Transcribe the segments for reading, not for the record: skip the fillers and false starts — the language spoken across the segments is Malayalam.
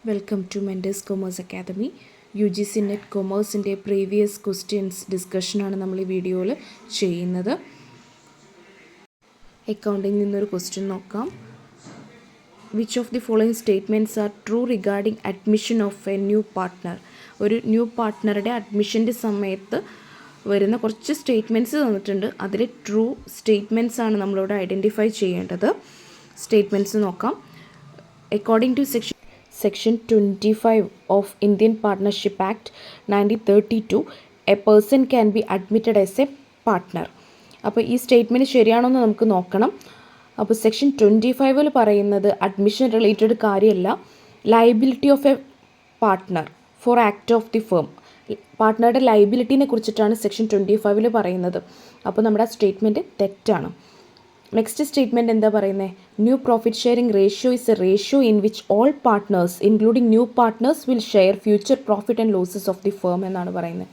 Welcome to mentors commerce academy. UGC NET കൊമേഴ്സിൻ്റെ പ്രീവിയസ് ക്വസ്റ്റ്യൻസ് ഡിസ്കഷനാണ് നമ്മൾ ഈ വീഡിയോയിൽ ചെയ്യുന്നത്. അക്കൗണ്ടിങ്ങിൽ നിന്നൊരു ക്വസ്റ്റ്യൻ നോക്കാം. Which of the following statements are true regarding admission of a new partner? ഒരു ന്യൂ പാർട്ട്ണറുടെ അഡ്മിഷൻ്റെ സമയത്ത് വരുന്ന കുറച്ച് സ്റ്റേറ്റ്മെൻറ്റ്സ് തന്നിട്ടുണ്ട്. അതിൽ ട്രൂ സ്റ്റേറ്റ്മെൻറ്റ്സ് ആണ് നമ്മളിവിടെ ഐഡൻറ്റിഫൈ ചെയ്യേണ്ടത്. സ്റ്റേറ്റ്മെൻറ്റ്സ് നോക്കാം. According to Section 25 of Indian Partnership Act 1932, a person can be admitted as a partner. അപ്പോൾ ഈ സ്റ്റേറ്റ്മെൻറ്റ് ശരിയാണോ എന്ന് നമുക്ക് നോക്കണം. അപ്പോൾ സെക്ഷൻ 25 പറയുന്നത് അഡ്മിഷൻ റിലേറ്റഡ് കാര്യമല്ല, liability of a partner for act of the firm. പാർട്ട്ണറുടെ ലയബിലിറ്റിനെ കുറിച്ചിട്ടാണ് സെക്ഷൻ 25 പറയുന്നത്. അപ്പോൾ നമ്മുടെ ആ സ്റ്റേറ്റ്മെൻറ്റ് തെറ്റാണ്. നെക്സ്റ്റ് സ്റ്റേറ്റ്മെൻറ്റ് എന്താ പറയുന്നത്? New profit sharing ratio is a ratio in which all partners including new partners will share future profit and losses of the firm എന്നാണ് പറയുന്നത്.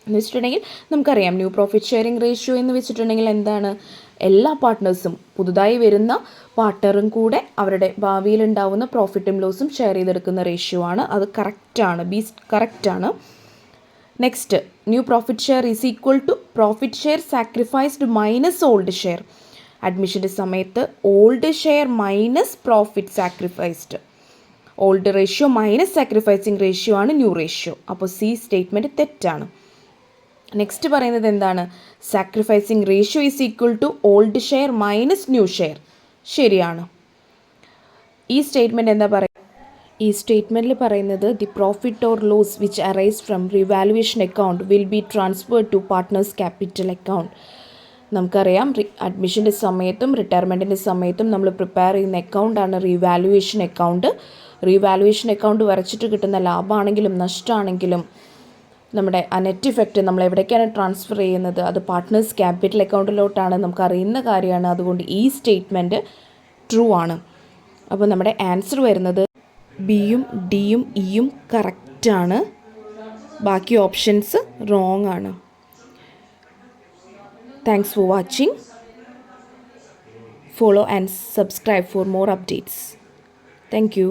എന്ന് വെച്ചിട്ടുണ്ടെങ്കിൽ നമുക്കറിയാം, ന്യൂ പ്രോഫിറ്റ് ഷെയറിംഗ് റേഷ്യോ എന്ന് വെച്ചിട്ടുണ്ടെങ്കിൽ എന്താണ്? എല്ലാ പാർട്ട്നേഴ്സും, പുതുതായി വരുന്ന പാർട്ട്ണറും കൂടെ അവരുടെ ഭാവിയിലുണ്ടാവുന്ന പ്രോഫിറ്റും ലോസും ഷെയർ ചെയ്തെടുക്കുന്ന റേഷ്യോ ആണ്. അത് കറക്റ്റാണ്, കറക്റ്റാണ്. Next, new profit share is equal to profit share sacrificed minus old share. അഡ്മിഷൻ്റെ സമയത്ത് old share minus profit sacrificed, old ratio minus sacrificing ratio ആണ് ന്യൂ റേഷ്യോ. അപ്പോൾ സി സ്റ്റേറ്റ്മെൻറ്റ് തെറ്റാണ്. നെക്സ്റ്റ് പറയുന്നത് എന്താണ്? Sacrificing ratio is equal to old share minus new share. ശരിയാണ്. ഈ സ്റ്റേറ്റ്മെൻറ്റ് എന്താ പറയുക? ഈ സ്റ്റേറ്റ്മെൻറ്റിൽ പറയുന്നത് the profit or loss which arise from revaluation account will be transferred to partners capital account. നമുക്കറിയാം, അഡ്മിഷൻ്റെ സമയത്തും റിട്ടയർമെൻറ്റിൻ്റെ സമയത്തും നമ്മൾ പ്രിപ്പയർ ചെയ്യുന്ന അക്കൗണ്ടാണ് റീവാലുവേഷൻ അക്കൗണ്ട്. റീവാലുവേഷൻ അക്കൗണ്ട് വരച്ചിട്ട് കിട്ടുന്ന ലാഭമാണെങ്കിലും നഷ്ടമാണെങ്കിലും നമ്മുടെ ആ നെറ്റ് ഇഫക്റ്റ് നമ്മൾ എവിടേക്കാണ് ട്രാൻസ്ഫർ ചെയ്യുന്നത്? അത് പാർട്ട്നേഴ്സ് ക്യാപിറ്റൽ അക്കൗണ്ടിലോട്ടാണ്. നമുക്കറിയുന്ന കാര്യമാണ്. അതുകൊണ്ട് ഈ സ്റ്റേറ്റ്മെൻറ്റ് ട്രൂ ആണ്. അപ്പോൾ നമ്മുടെ ആൻസർ വരുന്നത് ബിയും ഡിയും ഇയും കറക്റ്റാണ്. ബാക്കി ഓപ്ഷൻസ് റോങ് ആണ്. Thanks for watching. Follow and subscribe for more updates. Thank you.